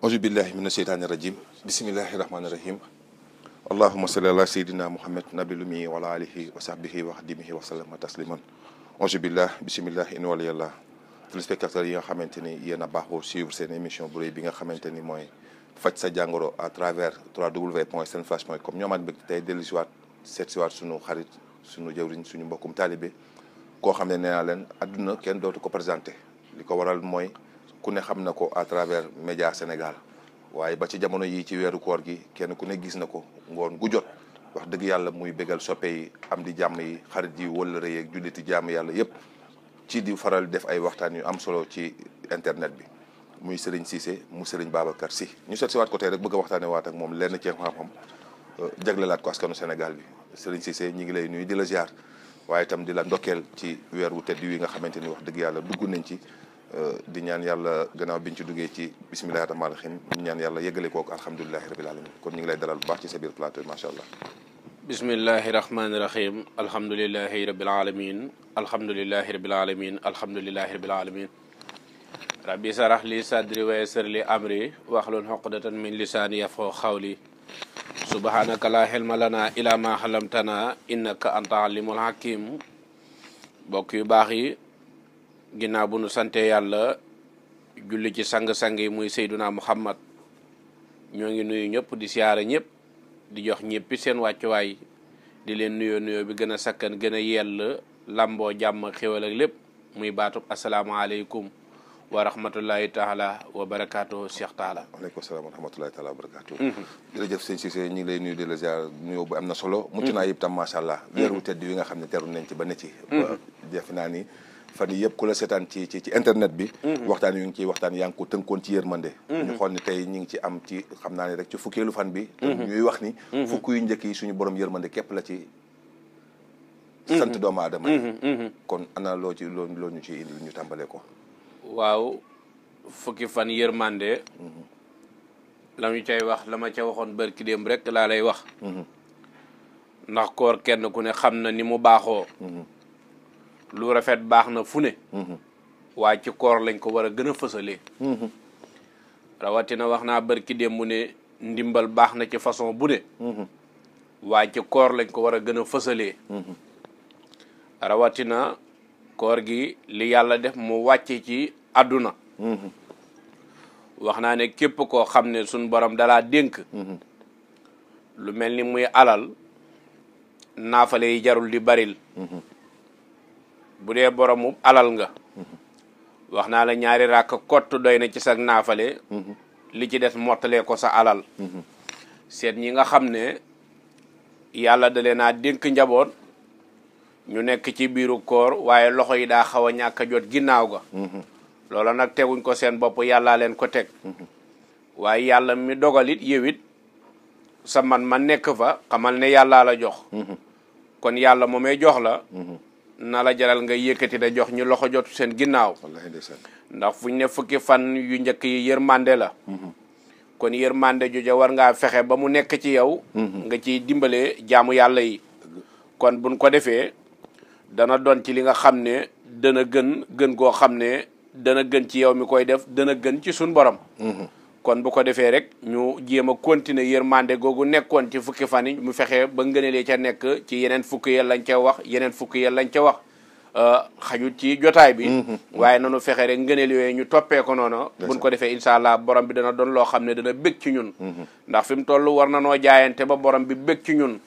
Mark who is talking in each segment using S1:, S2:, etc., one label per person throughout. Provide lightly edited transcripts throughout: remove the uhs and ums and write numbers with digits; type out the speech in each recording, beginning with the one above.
S1: auzu billahi mina sheytaani rajim bismillahi rahmaani rahim allahuma salli ala seydina muhammad nabil umi wala alihi wa sahbihi wa xadimihi wa sallama tasliman auzu billah bismillah in waliyallah téléspectateurs yi nga xamante ni yéen a baaxoo suivre seen émission bu rëy bi nga xamante ni mooy faj sa jàngoro à travers www.senflash.com ñoomaat bëgg tey dellu siwaat seet siwaat suñu xarit suñu jëwriñ suñu mbokkum taalibe koo xam ne nee naa leen adduna kenn dootu ko présenté li ko waral mooy ku ne xam na ko à travers média Sénégal waaye ba ci jamono yi ci weeru koor gi kenn ku ne gis na ko ngoon gu jot wax dëgg yàlla muy bégal soppe yi am di jàmm yi xarit yi wëllëre yeeg julliti jàmm yàlla yëpp ci di faral def ay waxtaan yu am solo ci internet bi muy Serigne Cissé mu Serigne Babacar Sy ñu seet si waat ko tey rek bëgg a waxtaane waat ak moom lenn ci xam-xam jaglelaat ko askanu Sénégal bi Serigne Cissé ñi ngi lay nuyu di la ziar waaye itam di la ndokkeel ci weer wu tedd wi nga xamante ni wax dëgg yàlla dugg nañ ci di ñaan yàlla gannaaw biñ ci duggee ci bismillahi rahmaani rahim ñu ñaan yàlla yeggale kooku alhamdulilahi rabil alamin kon ñu ngi lay dalal bu baax ci sa biir plateau macha allah.
S2: bismillahi rahmaani rahim alhamdulilahi rabil alamin alhamdulilahi rabil alamin alhamdulilahi rabil alamin rabbi sarah li sadri wa yassir li amri wahlul uqdatan min lisani yafqahu qawli subhanaka la hilma lana ila ma halamtana innaka anta alimul hakim mbokk yu baax yi ginnaaw bu nu sante yàlla julli ci sang-sang yi muy Seyduna Muhammad ñoo ngi nuyu ñëpp di siyaara ñëpp di jox ñëppi seen wàccuwaay di leen nuyoo bi gën a sakkan gën a yell lamboo jàmm xéwal ak lépp muy baatub asalaamaaleykum wa rahmatullahi taala wa barakaatu Cheikh Taala.
S1: waaleykum salaam wa rahmatullahi taala wa barakaatu. jërëjëf sëñ Cissé ñu ngi lay nuyu di la ziar nuyoo bu am na solo. mucc naa yëpp tam macha allah. weeru tedd wi nga xam ne teru nañ ci ba ne ci. defe naa ni fan yii yëpp ku la seetaan ci internet bi. waxtaan yu ngi ciy waxtaan yaa ngi ko tënkoon ci yërmande. ñu xool ni tey ñu ngi ci am ci xam naa ne rek ci fukkeelu fan bi. ñuy wax ni. fukk yu njëkk yi suñu borom yërmande képp la ci. sant doomu aadama yi. kon ana loo ñu ci indi ñu tàmbalee ko.
S2: waaw fukki fan yërmande la ñu cay wax la ma ca waxoon barki démb rek laa lay wax ndax koor kenn ku ne xam na ni mu baaxoo lu rafet baax na fu ne waaye ci koor lañ ko war a gën a fësalee rawatina wax naa barki démb ne ndimbal baax na ci façon bu ne waaye ci koor lañ ko war a gën a fësalee rawatina koor gi li yàlla def mu wàcce ci àdduna wax naa ne képp koo xam ne suñ borom dalaa dénk lu mel ni muy alal naafale yi jarul di baril bu dee boromu alal nga wax naa la ñaari ràkk kott doy na ci sa naafale li ci des mottalee ko sa alal seet ñi nga xam ne yàlla da leen a dénk njaboot ñu nekk ci biiru koor waaye loxo yi daa xaw a ñàkk a jot ginnaaw ga loola nag teguñ ko seen bopp yàllaa leen ko teg waaye yàlla mi dogalit yëwit sa man nekk fa xamal ne yàllaa la jox kon yàlla moomee jox la na la jaral nga yëkkati da jox ñu loxo jotu seen ginnaaw ndax fuñ ne fukki fan yu njëkk yi yërmande la kon yërmande joja war ngaa fexe ba mu nekk ci yow nga ciy dimbalee jaamu yàlla yi kon buñ ko defee dana doon ci li nga xam ne dana gën goo xam ne dana gën ci yow mi koy def dana gën ci suñ borom kon bu ko defee rek ñu jéem a continuer yërmande googu nekkoon ci fukki fan yi mu fexe ba ngënelee ca nekk ci yeneen fukki yel lañ ca wax xajut ci jotaay bi waaye nanu fexe rek ngëneel yooyu ñu toppee ko noonu buñ ko defee incha allah borom bi dana doon loo xam ne dana bég ci ñun ndax fi mu toll war na noo jaayante ba borom bi bég ci ñun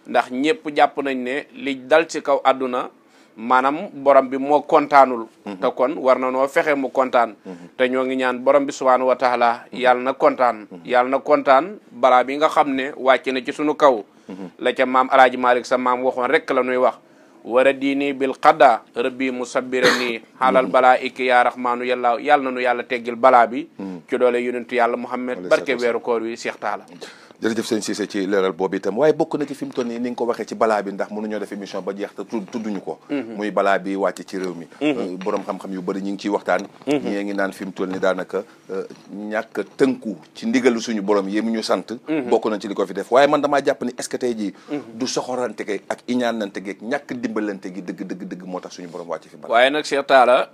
S2: ndax ñëpp jàpp nañ ne li dal ci kaw àdduna maanaam borom bi moo kontaanul te kon war na noo fexe mu kontaan te ñoo ngi ñaan borom bi subhaanahu wa taala yàlla na kontaan balaa bi nga xam ne wàcc na ci sunu kaw la ca maam alaaji Malick sa maam waxoon rek la nuy wax war a diini bil qadda rabbi musabbira nii xaalal balaa ikki yaa rahmaanu yàlla na nu yàlla teggil balaa bi ci doole yonentu yàlla Muhammad barke weeru koor wi Cheikh Taala
S1: jërëjëf sëñ Cissé ci leeral boobu itam waaye bokk na ci fi mu toll nii ni nga ko waxee ci balaa bi ndax mënuñoo def émission ba jeex te tudduñu ko muy balaa bi wàcc ci réew mi borom xam-xam yu bëri ñu ngi ciy waxtaan ñii ngi naan fi mu toll ni daanaka ñàkk tënku ci ndigalu suñu borom yi mu ñu sant bokk nañ ci li ko fi def waaye man damaa jàpp ni est-ce que tey jii du soxorante ge ak iñaanante ge ñàkk dimbalante gi dëgg moo tax suñu borom wàcc fi balaa
S2: waaye nag Cheikh Taala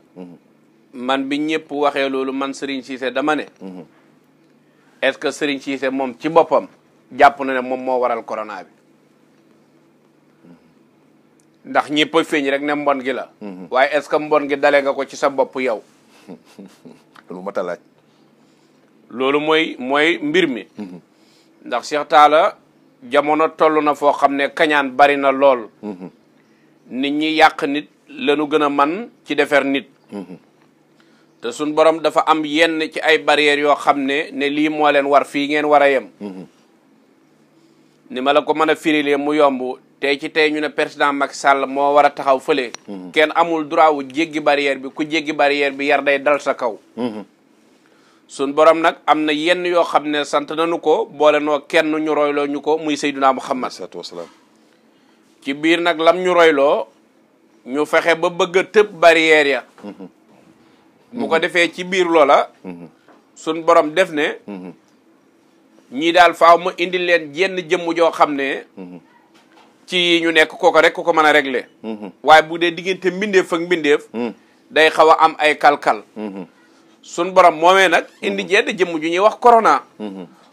S2: man bi ñëpp waxee loolu man Serigne Cissé dama ne est-ce que Serigne Cissé moom ci boppam jàpp na ne moom moo waral corona bi ndax ñëpp a feeñ rek ne mbon gi la. waaye est-ce que mbon gi dalee nga ko ci sa bopp yow.
S1: lu mat a laaj.
S2: loolu mooy mbir mi. ndax Cheikh Talla jamono toll na foo xam ne kañaan bari na lool. nit ñi yàq nit lañu gën a man ci defar nit. te suñ borom dafa am yenn ci ay barrières yoo xam ne lii moo leen war fii ngeen war a yem. ni ma la ko mën a firilee mu yomb tey ci tey ñu ne président Macky Sall moo war a taxaw fële. kenn amul droit wu jéggi barrière bi ku jéggi barrière bi yar day dal sa kaw. suñ borom nag am na yenn yoo xam ne sant nañu ko boole noo kenn ñu royloo ñu ko muy Seydina Muhammad
S1: salaatu wasalaam.
S2: ci biir nag lam ñu royloo ñu fexe ba bëgg a tëb barrière ya. bu ko defee ci biir loola. suñ borom def ne. ñii daal faaw ma indi leen jenn jëmm joo xam ne. ci ñu nekk kooko rek ku ko mën a régler. waaye bu dee diggante mbindeef ak mbindeef. day xaw a am ay kalkal. sun borom moomee nag indi jenn jëmm ju ñuy wax corona.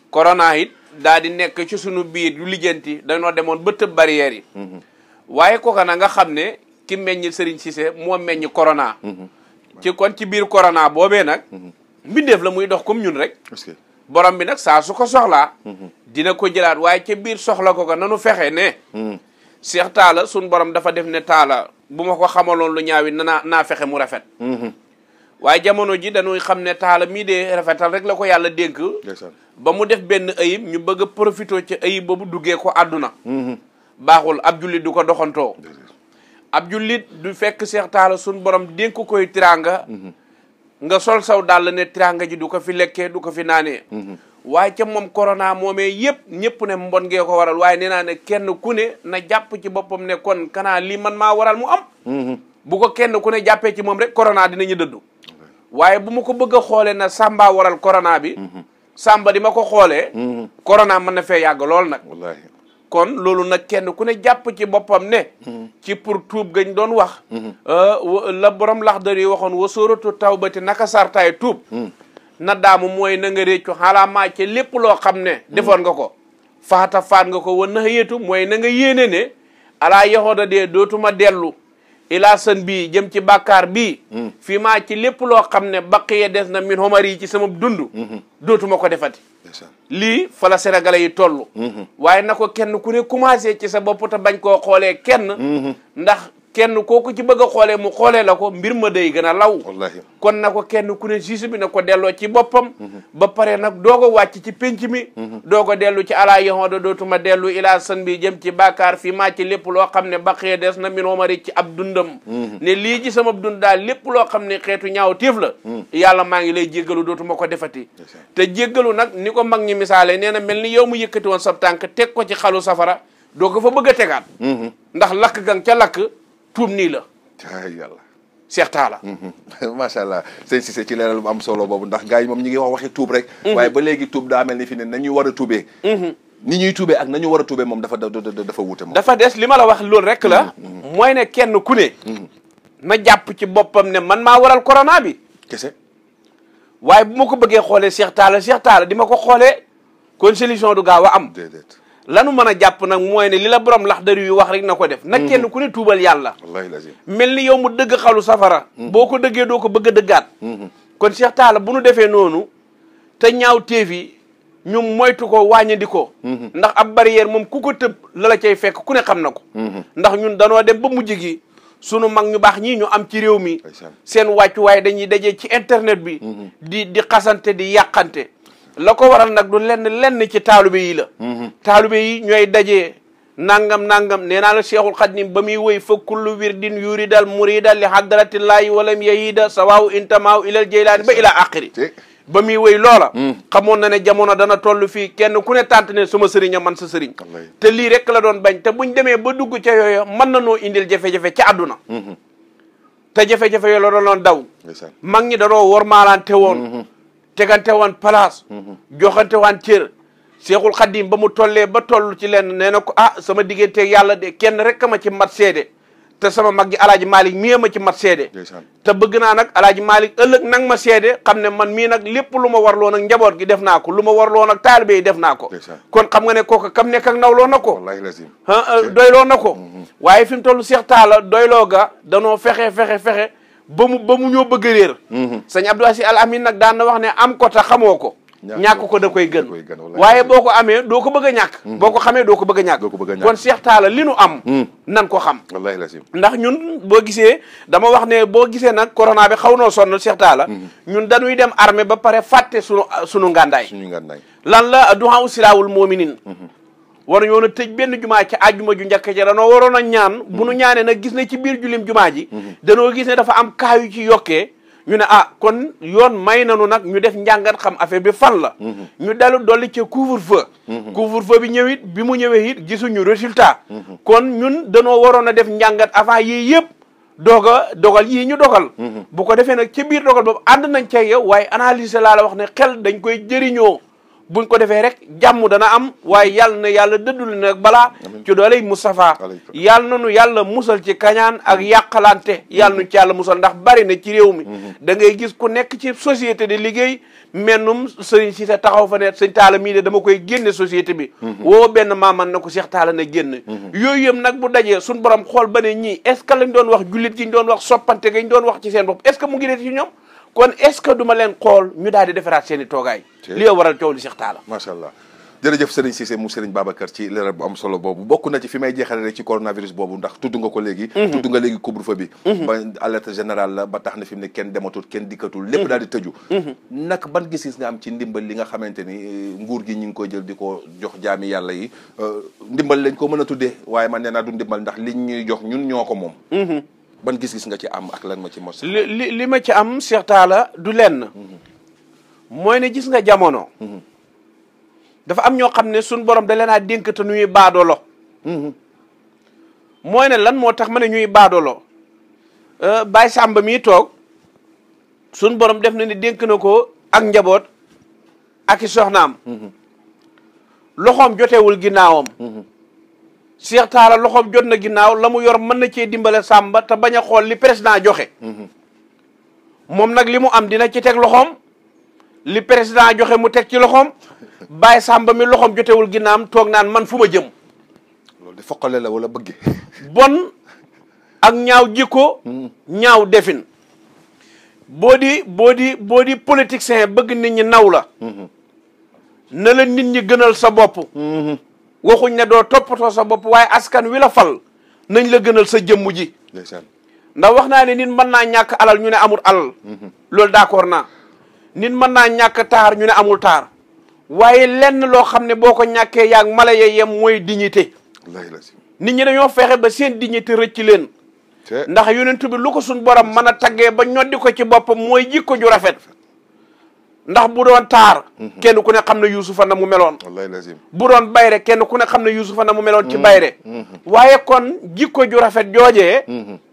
S2: corona it daal di nekk ci sunu biir du lijjanti dañoo demoon ba tëb barrière yi. waaye kooka na nga xam ne ki meññ Serigne Cissé moo meññ corona. ci kon ci biir corona boobee nag. mbindeef la muy dox comme ñun rek. borom bi nag saa su ko soxlaa. dina ko jëlaat waaye ca biir soxla ko nanu fexe ne. Cheikh Talla sun borom dafa def ne Talla bu ma ko xamaloon lu ñaawi naa fexe mu rafet. waaye jamono ji dañuy xam ne Talla mii de rafetal rek la ko yàlla dénk. ba mu def benn ayib ñu bëgg a profité ca ayib boobu duggee ko àdduna. baaxul ab jullit du ko doxantoo. ab jullit du fekk Cheikh Talla sun borom dénk koy tiranga. nga sol saw daal ne tiranga ji du ko fi lekkee du ko fi naanee. waaye ca moom corona moomee yëpp ñëpp ne mbon ngee ko waral waaye nee naa ne kenn ku ne na jàpp ci boppam ne kon kanaa lii man maa waral mu am. bu ko kenn ku ne jàppee ci moom rek corona dinañu dëddu. waaye bu ma ko bëgg a xoolee na Samba waral corona bi. Samba di ma ko xoolee. corona mën na fee yàgg lool nag.
S1: wallaahi.
S2: kon loolu nag kenn ku ne jàpp ci boppam ne. ci pour tuub gañ doon wax. la borom Laxdari waxoon wa sóoratu tawbati naka sartaay tuub. na daamu mooy na nga réccu xalaamaa ci lépp loo xam ne. defoon nga ko. faata faat nga ko wa nax yeetu mooy na nga yéene ne. alaa yaxooda dee dootuma dellu. ilaa san bii jëm ci bàkkaar bii. fii maa ci lépp loo xam ne baqiya des na min homar yi ci sama dund. dootuma ko defati. lii fa la sénégalais yi toll. waaye na ko kenn ku ne commencé ci sa bopp te bañ koo xoolee kenn. ndax kenn kooku ci bëgg a xoolee mu xoolee la ko mbir ma day gën a law.
S1: wallaahi.
S2: kon na ko kenn ku ne siisu bi na ko delloo ci boppam. ba pare nag doog a wàcc ci penc mi. doog a dellu ci alaa yaxooda dootuma dellu ilaa san bi jëm ci bàkkaar fii maa ci lépp loo xam ne baqee des na min homari ci ab dundam. ne lii ci sama dund daal lépp loo xam ne xeetu ñaaw téef la. yàlla maa ngi lay jéggalu dootuma ko defati. te jéggalu nag ni ko mag ñi misaale nee na mel ni yow mu yëkkati woon sab tànk teg ko ci xalu safara doo ko fa bëgg a tegaat. ndax lakk gang ca lakk tuub nii la.
S1: yàlla.
S2: Cheikh Talla.
S1: macha allah sëñ Cissé ci leeral bu am solo boobu ndax gars yi moom ñi ngi wax waxi tuub rek. waaye ba léegi tuub daa mel ni fi ne nañu war a tuubee. ni ñuy tuubee ak nañu war a tuubee moom dafa wuute moom.
S2: dafa des li ma la wax loolu rek la. mooy ne kenn ku ne. na jàpp ci boppam ne man maa waral corona bi.
S1: kese.
S2: waaye bu ma ko bëggee xoolee Cheikh Talla di ma ko xoolee kon solution du gaaw a am.
S1: déedéet.
S2: lanu mën a jàpp nag mooy ne li la borom Laxdari yu wax rek na ko def. nag kenn ku ne tuubal yàlla.
S1: wallaahi lazim.
S2: mel ni yow mu dëgg xalu safara. boo ko dëggee doo ko bëgg a dëggaat. kon Cheikh Talla bu nu defee noonu te ñaaw teef yi ñu moytu ko wàññandi ko. ndax ab barrière moom ku ko tëb la la cay fekk ku ne xam na ko. ndax ñun danoo dem ba mujj gi sunu mag ñu baax ñii ñu am ci réew mi. seen wàccuwaay dañuy dajee ci internet bi. di xasante di yàqante. la ko waral nag du lenn ci taalibe yi la. taalibe yi ñooy dajee nangam nee naa la Cheikhul Xadim ba muy woy fa kullu wirdin yuridal murida li hadratillahi walam yahida sawaaw intamaaw ilal jeylaani ba ila axiri ba muy woy loola. xamoon na ne jamono dana toll fii kenn ku ne tànt ne sama sëriñ man sa sëriñ. te lii rek la doon bañ te buñ demee ba dugg ca yooyu mën na noo indil jafe-jafe ca àdduna. te jafe-jafe yooyu la doon daw. mag ñi danoo wormaalante woon. tegante woon place. joxante waan cër. Seexul Xadim ba mu tollee ba toll ci lenn nee na ko sama digganteeg yàlla de kenn rek ma ci mat seede te sama mag ji alaaji Malick mii ma ci mat seede te bëgg naa nag alaaji Malick ëllëg nag ma seede xam ne man mii nag lépp lu ma warloo nag njaboot gi def naa ko lu ma warloo nag taalibe yi def naa ko kon xam nga ne kooku kam nekk ak nawloo na ko doyloo na ko waaye fi mu toll Cheikh Talla doyloo ga danoo fexe ba mu ñoo bëgg a réer sëñ Abdou Aziz Al Amin nag daan na wax ne am ko te xamoo ko ñàkk ko da koy gën waaye boo ko amee doo ko bëgg a ñàkk boo ko xamee doo ko bëgg a ñàkk kon Cheikh Talla li nu am nan ko xam ndax ñun boo gisee dama wax ne boo gisee nag corona bi xaw noo sonnal Cheikh Talla ñun dañuy dem armée ba pare fàtte sunu ngàndaay lan la duhaa u silaawul moominin war ñoo na tëj benn jumaa ci àjjuma ju njëkk ja danoo waroon a ñaan bu nu ñaanee nag gis ne ci biir julim jumaa ji danoo gis ne dafa am kaa yu ci yokkee ñu ne kon yoon may nanu nag ñu def njàngat xam affaire bi fan la ñu dalu dolli ci couvre-feu bi ñëwit bi mu ñëwee it gisuñu résultat kon ñun danoo waroon a def njàngat avant yii yëpp dogal yii ñu dogal bu ko defee nag ci biir dogal boobu ànd nañ ca yow waaye analyse laa la wax ne xel dañ koy jëriñoo buñ ko defee rek jàmm dana am waaye yàlla na yàlla dëddul nag balaa ci dooley Moustapha yàlla na nu yàlla musal ci kañaan ak yàqalante yàlla nu ci yàlla musal ndax bari na ci réew mi da ngay gis ku nekk ci société de liggéey mennum sëriñ si te taxaw fa ne sëñ Talla mii de dama koy génne société bi woo benn maaman na ko Cheikh Talla na génn yooyu yëpp nag bu dajee suñ borom xool ba ne ñii est ce que lañ doon wax jullit gi ñu doon wax soppante gañ doon wax ci seen bopp est ce que mu ngi dee ci ñoom kon est-ce que duma leen xool ñu daal di defaraat seen i toogaay li waral coow li Cheikh Talla
S1: macha allah jërëjëf Serigne Cissé mu Serigne Babacar ci leeral bu am solo boobu bokk na ci fi may jeexale rek ci coronavirus boobu ndax tudd nga ko léegi tudd nga léegi couvre-feu bi ba alerte générale la ba tax na fi mu ne kenn dematul kenn dikkatul lépp daal di tëju nag ban gis-gis nga am ci ndimbal li nga xamante ni nguur gi ñu ngi koy jël di ko jox jaami yàlla yi ndimbal lañ ko mën a tuddee waaye man nee naa du ndimbal ndax liñ ñuy jox ñun ñoo ko moom ban gis-gis nga ci am ak lan ma ci mos
S2: li ma ci am Cheikh Talla du lenn mooy ne gis nga jamono dafa am ñoo xam ne suñ borom da leen a dénk te ñuy baadoolo mooy ne lan moo tax ma ne ñuy baadoolo Baye Samba mii toog suñ borom def na ni dénk na ko ak njaboot ak i soxnaam loxoom jotewul ginnaawam Cheikh Talla loxoom jot na ginnaaw la mu yor mën na cee dimbale Samba te bañ a xool li président joxe moom nag li mu am dina ci teg loxoom li président joxe mu teg ci loxoom Baye Samba mi loxoom jotewul ginnaam toog naan man fu ma jëm
S1: loolu di foqale la wala bëgge
S2: bon ak ñaaw jikko ñaaw defin boo di politicien bëgg nit ñi naw la na la nit ñi gënal sa bopp waxuñ ne doo toppatoo sa bopp waaye askan wi la fal nañ la gënal sa jëmm ji ndax wax naa ne nit mën naa ñàkk alal ñu ne amul alal loolu d'accord naa nit mën naa ñàkk taar ñu ne amul taar waaye lenn loo xam ne boo ko ñàkkee yaag mala ye yem mooy dignité nit ñi dañoo fexe ba seen dignité rëcc leen ndax yonent bi lu ko suñ borom mën a taggee ba ñoddi ko ci boppam mooy jikko ju rafet ndax bu doon taar kenn ku ne xam ne Yuusufa na mu meloon bu doon bayre kenn ku ne xam ne Yuusufa na mu meloon ci bayre waaye kon jikko ju rafet joojee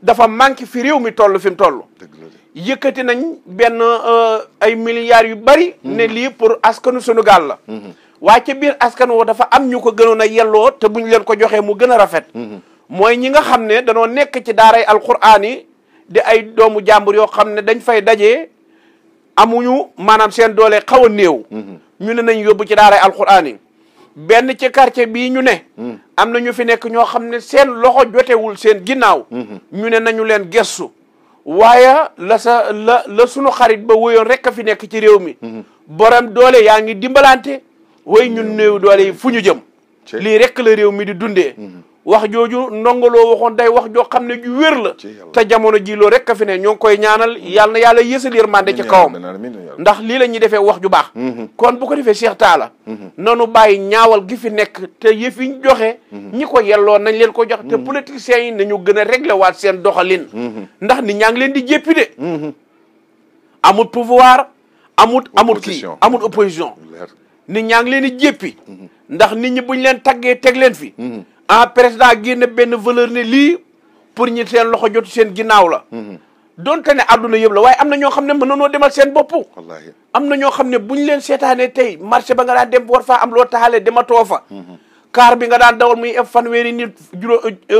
S2: dafa manqué fi réew mi toll fi mu toll yëkkati nañ benn ay milliards yu bari ne lii pour askanu Sénégal la waaye ci biir askan woo dafa am ñu ko gënoon a yelloo te buñ leen ko joxee mu gën a rafet mooy ñi nga xam ne danoo nekk ci daaray alquraan yi di ay doomu jàmbur yoo xam ne dañ fay dajee amuñu maanaam seen doole xaw a néew ñu ne nañ yóbbu ci daaray alquraan yi benn ci quartier bii ñu ne am na ñu fi nekk ñoo xam ne seen loxo jotewul seen ginnaaw ñu ne nañu leen gestu waaye la sunu xarit ba wóyoon rek a fi nekk ci réew mi borom doole yaa ngi dimbalante way ñun néew doole yi fu ñu jëm lii rek la réew mi di dundee wax jooju ndongoloo waxoon day wax joo xam ne ju wér la te jamono ji loo rek a fi ne ñoo ngi koy ñaanal yàlla na yàlla yéesal yërmande ci kawam ndax lii la ñuy defee wax ju baax kon bu ko defee Cheikh Talla nanu bàyyi ñaawal gi fi nekk te yëf yi ñu joxe ñi ko yelloo nañ leen ko jox te politiciens yi nañu gën a réglé waat seen doxalin ndax nit ñaa ngi leen di jéppi de amul pouvoir amul kii amul opposition nit ñaa ngi leen di jéppi ndax nit ñi buñ leen taggee teg leen fi président génne benn valeur ne lii pour ñi seen loxo jotu seen ginnaaw la donte ne àdduna yëpp la waaye am na ñoo xam ne mën nanoo demal seen bopp am na ñoo xam ne buñ leen seetaanee tey marché ba nga daan dem war faa am loo taxalee dematoo fa kaar bi nga daan dawal muy eb fanweeri nit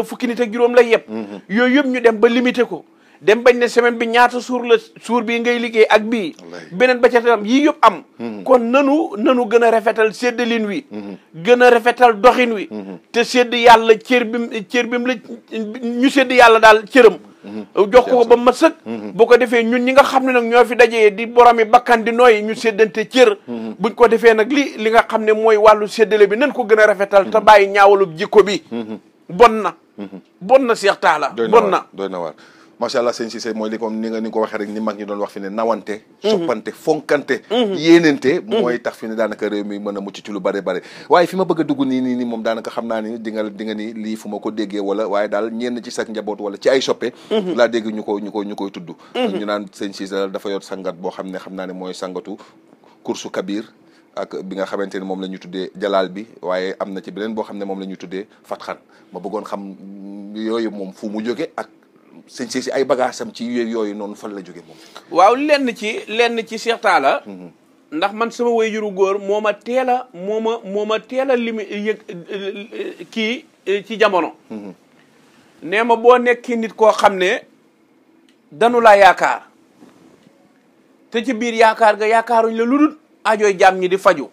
S2: fukki nit ak juróom lay yeb yooyu yëpp ñu dem ba limité ko dem bañ ne semaine bi ñaata suur bii ngay liggéey ak bii beneen ba ca tam yii yëpp am kon nanu gën a rafetal séddalin wi gën a rafetal doxin wi te sédd yàlla cër bim la ñu sédd yàlla daal cëram jox ko ba mat sëkk bu ko defee ñun ñi nga xam ne nag ñoo fi dajee di boromi bakkan di nooy ñu séddante cër buñ ko defee nag li nga xam ne mooy wàllu séddale bi nan ko gën a rafetal te bàyyi ñaawalub jikko bi bon na Cheikh Talla bon na
S1: doy na waar macha allah sëñ Cissé mooy li comme ni nga ko waxee rek ni mag ñi doon wax fi ne nawante soppante fonkante yéenante mooy tax fi ne daanaka réew mi mën a mucc ci lu bare bare waaye fi ma bëgg a dugg nii moom daanaka xam naa ni di nga ni lii fu ma ko déggee wala waaye daal ñenn ci sak njaboot wala ci ay soppe laa dégg ñu koy tudd ñu naan sëñ Cissé dafa yor sangat boo xam ne mooy sangatu kursu kabir ak bi nga xamante ne moom la ñu tuddee jalaal bi waaye am na ci beneen boo xam ne moom la ñu tuddee fatxan ma bëggoon xam yooyu moom fu mu jóge ak sëñ si ay bagaasam ci yooyu noonu fan la jóge moom
S2: waaw lenn ci Cheikh Talla ndax man sama waajuru góor moo ma teel a limi yëg kii ci jamono nee ma boo nekki nit koo xam ne danu laa yaakaar te ci biir yaakaar ga yaakaaruñ la lu dul ajooy jaam ñi di faju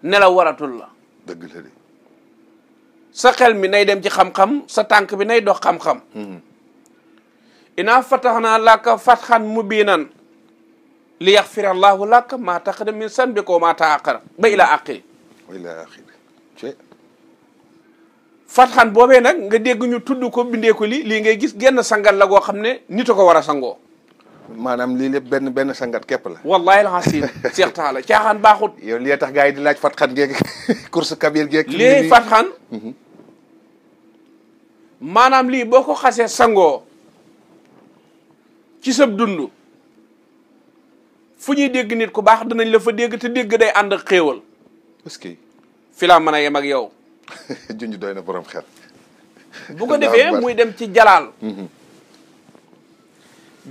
S2: nelaw waratul la
S1: dëgg la de
S2: sa xel mi nay dem ci xam-xam sa tànk bi nay dox xam-xam inaa fataxnaa laka fatxan mubiinan li yaxfira allahu laka maa taqaddama min zanbika wa maa ta'akhkhara ba ila axiri fatxan boobee nag nga dégg ñu tudd ko bindee ko lii ngay gis genn sangal la goo xam ne nit a ko war a sangoo
S1: maanaam lii lépp benn sangat képp la
S2: wallahi alhasim Cheikh Talla caaxaan baaxut
S1: yow lii tax gars yi di laaj fatxan geeg course kabir geeg
S2: lii fatxan maanaam lii boo ko xasee sangoo ci sab dund fu ñuy dégg nit ku baax danañ la fa dégg te dégg day ànd ak xéewal
S1: est-ce que
S2: fi laa mën a yem ak yow
S1: junj doy na borom xel
S2: bu ko defee muy dem ci jalaal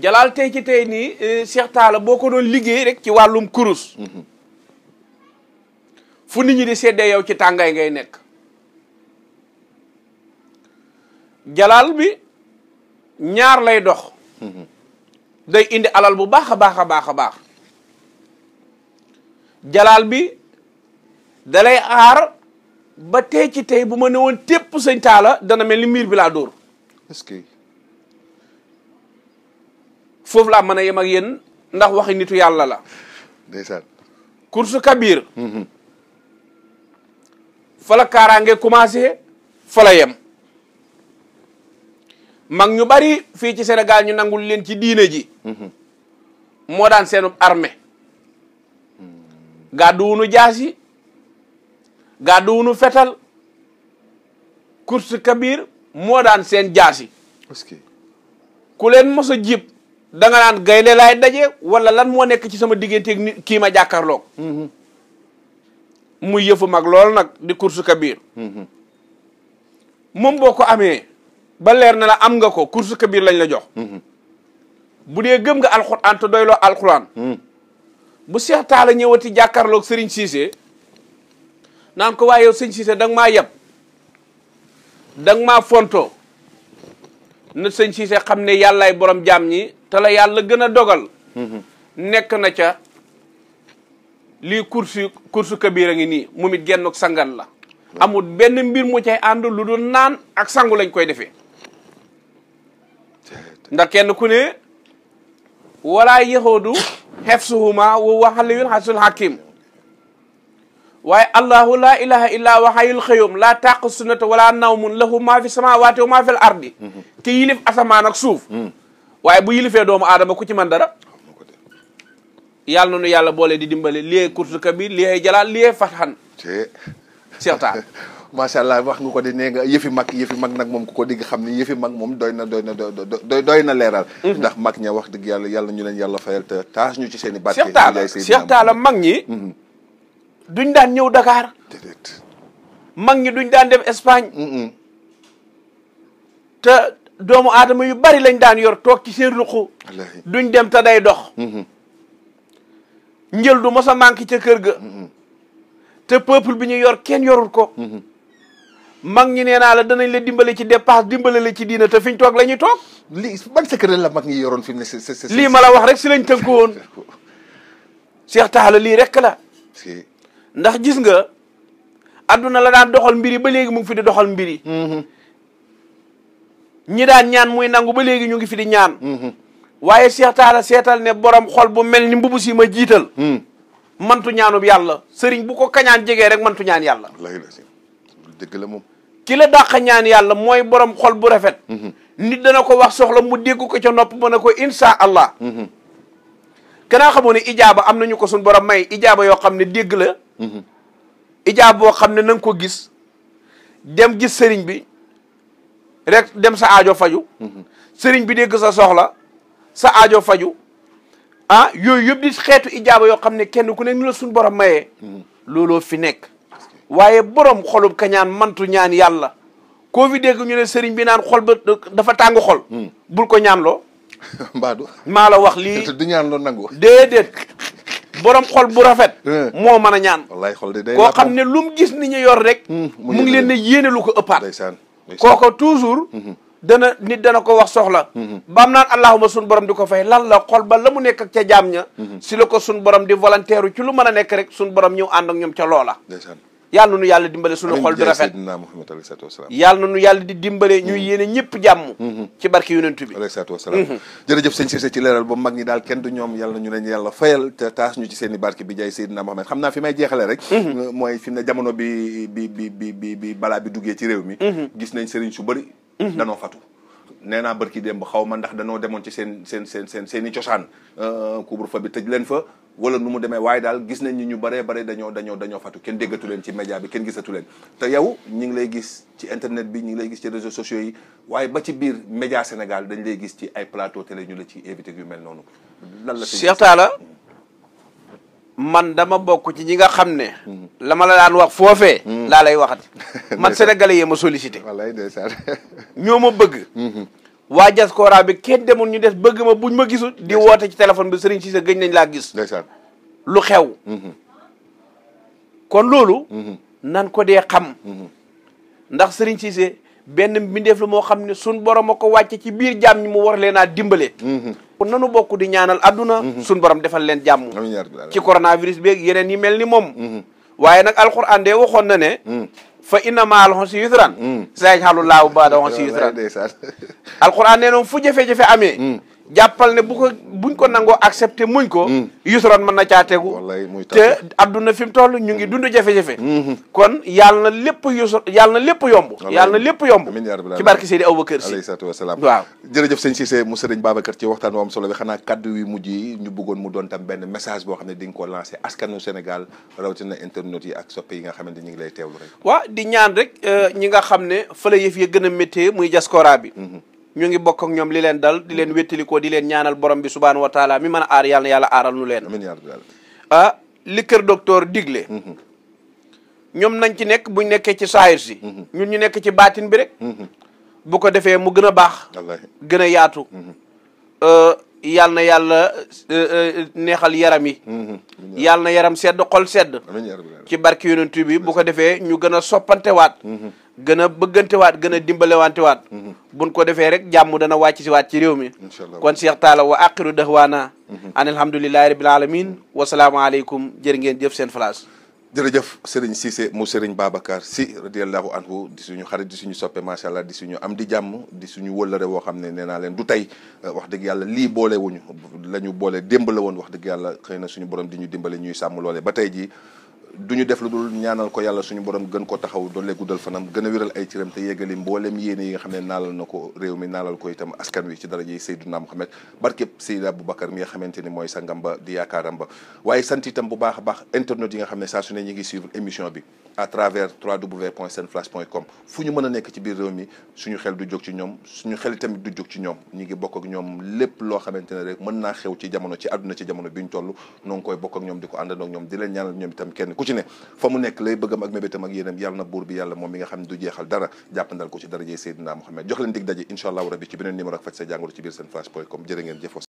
S2: jalaal tey ci tey nii Cheikh Talla boo ko doon liggéey rek ci wàllum kurus fu nit ñi di seddee yow ci tàngaay ngay nekk jalaal bi ñaar lay dox day indi alal bu baax a baax jalaal bi dalay aar ba tey ci tey bu ma ne woon tépp sëñ Talla dana mel ni miir bi laa dóor
S1: est-ce que
S2: foofu laa mën a yem ak yéen ndax waxi nitu yàlla la
S1: ndeysaan
S2: kursu kabir fa la kaaraange commencé fa la yem mag ñu bari fii ci Sénégal ñu nangul leen ci diine ji moo daan seenub armée gàdduwunu jaasi gàdduwunu fetal kursu kabir moo daan seen jaasi
S1: est-ce que
S2: ku leen mos a jib da nga naan gaynde laay daje wala lan moo nekk ci sama digganteeg nit kii ma jàkkaarloog muy yëfu mag lool nag di kursu kabir moom boo ko amee ba leer na la am nga ko kursu kabir lañ la jox bu dee gëm nga alxuraan te doyloo alxuraan bu Cheikh Talla ñëwati jàkkaarloog Serigne Cissé naan ko waaye yow sëñ Cissé da nga maa yeb da nga maa fonto na sëñ Cissé xam ne yàllaay borom jaam ñi te la yàlla gën a dogal nekk na ca lii kursu kabir a ngi nii moom it gennuk sangal la amul benn mbir mu cay ànd lu dul naan ak sangu lañ koy defee ndax kenn ku ne walaa yaxoodu xefsuhuma wa waxaliyul xasul hakim waaye allahu la ilaha illa wa hayyul qayyum la taq sunnata wala nawmun lahu ma fi samawati wa ma fil ardi ki yilif asamaan ak suuf waaye bu yilifee doomu aadama ku ci man dara yàlla noonu yàlla boole di dimbale liyee kursu kabir liyee jalaal liyee fatxan Cheikh Talla
S1: macha allah wax nga ko di nee nga yëfi mag nag moom ku ko digg xam ni yëfi mag moom doy na leeral ndax mag ña wax dëgg yàlla ñu leen yàlla fayal te taas ñu ci seen i barke
S2: Cheikh Talla mag ñi duñ daan ñëw Dakar
S1: déedéet
S2: mag ñi duñ daan dem Espagne te doomu aadama yu bari lañ daan yor toog ci seen ruqu duñ dem te day dox njël du mos a manqué ca kër ga te peuple bi ñu yor kenn yorul ko mag ñi nee naa la danañ la dimbale ci dépasse dimbale la ci diina te fiñ toog la ñuy toog
S1: lii ban secret la mag ñi yoroon fi mu ne
S2: lii ma la wax rek si lañ tënku woon Cheikh Talla lii rek la ndax gis nga adduna la daan doxal mbiri ba léegi mu ngi fi di doxal mbiri ñi daan ñaan muy nangu ba léegi ñu ngi fi di ñaan waaye Cheikh Talla seetal ne borom xol bu mel ni mbubu si ma jiital mantu ñaanub yàlla sëriñ bu ko kañaan jegee rek mantu ñaan yàlla
S1: dëgg la moom
S2: ki la dàq ñaan yàlla mooy borom xol bu rafet nit dana ko wax soxla mu dégg ko ca nopp mën a ko insha allah kanaa xamoo ne ijaaba am nañu ko suñ borom may ijaaba yoo xam ne dégg la ijaaba boo xam ne na nga ko gis dem gis sëriñ bi rek dem sa aajo faju sëriñ bi dégg sa soxla sa aajo faju yooyu yëpp di xeetu ijaaba yoo xam ne kenn ku ne ni la suñ borom mayee looloo fi nekk waaye borom xolub kañaan mantu ñaan yàlla koo fi dégg ñu ne sëriñ bi naan xol ba dafa tàng xol bul ko ñaan loo
S1: mbaadu
S2: maa la wax lii
S1: du ñaan loo nangu
S2: déedéet borom xol bu rafet moo mën a ñaan
S1: wallaay xol de day
S2: koo xam ne lu mu gis ni ñu yor rek mu ngi leen ne yéene lu ko ëppaat
S1: ndeysaan
S2: kooko toujours nit dana ko wax soxla baam naan allahuma sun borom di ko fay lan la xol ba la mu nekk ak ca jaam ña si la ko sun borom di volontaire ci lu mën a nekk rek sun borom ñëw ànd ak ñoom ca loola yàlla na nu yàlla dimbale suñu xol du rafet yàlla na nu yàlla di dimbale ñuy yéene ñëpp jàmm ci barke yonent bi
S1: alayhi salaatu wasalaam jërëjëf sëñ Cissé ci leeral ba mag ñi daal kenn du ñoom yàlla na ñu leen yàlla fayal te taas ñu ci seen i barke bi jaay Seydina Mohamed xam naa fi may jeexale rek mooy fi ne jamono bi balaa bi duggee ci réew mi gis nañ sëriñ su bëri danoo fatu nee naa barki démb xaw ma ndax danoo demoon ci seen i cosaan couvre-feu bi tëj leen fa wala nu mu demee waaye daal gis nañ ni ñu bëree bëri dañoo fatu kenn déggatu leen ci média bi kenn gisatu leen te yow ñi ngi lay gis ci internet bi ñi ngi lay gis ci réseaux sociaux yi waaye ba ci biir média Sénégal dañ lay gis ci ay plateau télé ñu la ci invité yu mel noonu lan la
S2: Cheikh Talla man dama bokk ci ñi nga xam ne la ma la daan wax foofee laa lay waxati man sénégalais yee ma sollicité
S1: wallaay ndeysaan
S2: ñoo ma bëgg waa diaspora bi kenn demul ñu des bëgg ma buñ ma gisul di woote ci téléphone bi Serigne Cissé gëj nañ laa gis
S1: ndeysaan
S2: lu xew kon loolu nan ko dee xam ndax Serigne Cissé benn mbindeef la moo xam ne suñ borom a ko wàcce ci biir jàmm ñi mu war leen a dimbale kon nanu bokk di ñaanal adduna suñ borom defal leen jàmm ci coronavirus beeg yeneen yi mel ni moom waaye nag alxuraan de waxoon na ne fa inna ma'al usri yusran sayaj'alu llaahu ba'da usri yusran alxuraan nee noonu fu jafe-jafe amee jàppal ne buñ ko nangoo accepté muñ ko yusran mën na caa tegu te adduna fi mu toll ñu ngi dund jafe-jafe kon yàlla na lépp yàlla na lépp yomb yàlla na lépp yomb ci barke Seydi Aboubacar Sy
S1: alayhi salaatu wasalaam
S2: waaw
S1: jërëjëf sëñ Cissé mu sëriñ Babacar ci waxtaan wu am solo bi xanaa kaddu yu mujj yi ñu bëggoon mu doon tam benn message boo xam ne di nga ko lancé askanu Sénégal rawatina internet yi ak soppe yi nga xamante ñu ngi lay teewlu rek
S2: waaw di ñaan rek ñi nga xam ne fa la yëf ya gën a méttee muy diaspora bi ñu ngi bokk ak ñoom li leen dal di leen wéttalikoo di leen ñaanal borom bi subhaanahu wa taala mi mën a aar yàlla na yàlla aaral nu leen
S1: amiin yaa rabbi
S2: li kër docteur digle ñoom nañ ci nekk buñ nekkee ci saayir si ñun ñu nekk ci baatin bi rek bu ko defee mu gën a baax gën a yaatu yàlla na yàlla neexal yaram yi yàlla na yaram sedd xol sedd ci barki yonent bi bu ko defee ñu gën a soppantewaat gën a bëggantewaat gën a dimbalewantewaat buñ ko defee rek jàmm dana wàcc si waat ci réew mi kon Cheikh Talla wa aqiru dahwaana an alhamdulillahi rabbil alamin wasalaamaaleykum jërë ngeen jëf seen place
S1: jërëjëf Serigne Cissé mu Serigne Babacar Sy radiyallahu anhu di suñu xarit di suñu soppe macha allah di suñu am di jàmm di suñu wëllëre woo xam ne nee naa leen du tey wax dëgg yàlla lii boole wuñu la ñu boole démb la woon wax dëgg yàlla xëy na suñu borom di ñu dimbale ñuy sàmm loole ba tey jii du ñu def lu dul ñaanal ko yàlla suñu borom gën ko taxaw doole guddal fanam gën a wéral ay ciram te yeggali mboolem yéene yi nga xam ne naalal na ko réew mi naalal ko itam askan wi ci daraja yi Seydina Mohamed barkeb Seydi Aboubacar mi nga xamante ni mooy sangam ba di yaakaaram ba waaye sant itam bu baax a baax internet yi nga xam ne saa su ne ñi ngi suivre émission bi à travers www.senflash.com fu ñu mën a nekk ci biir réew mi suñu xel du jóg ci ñoom suñu xel tamit du jóg ci ñoom ñi ngi bokk ak ñoom lépp loo xamante ne rek mën naa xew ci jamono ci àdduna ci jamono bi ñu toll noo ngi koy bokk ak ñoom di ko àndandoo ak ñoom di leen ñaanal ñoom itam kenn ku ci ne fa mu nekk lay bëggam ak mébétam ak yéenam yàlla na buur bi yàlla moom mi nga xam ne du jeexal dara jàppandal ko ci darajey Seydina Mohamed jox leen dig daje incha allahu rabbi ci beneen numéro ak faj sa jàngoro ci biir senflash.com jërë ngeen jëf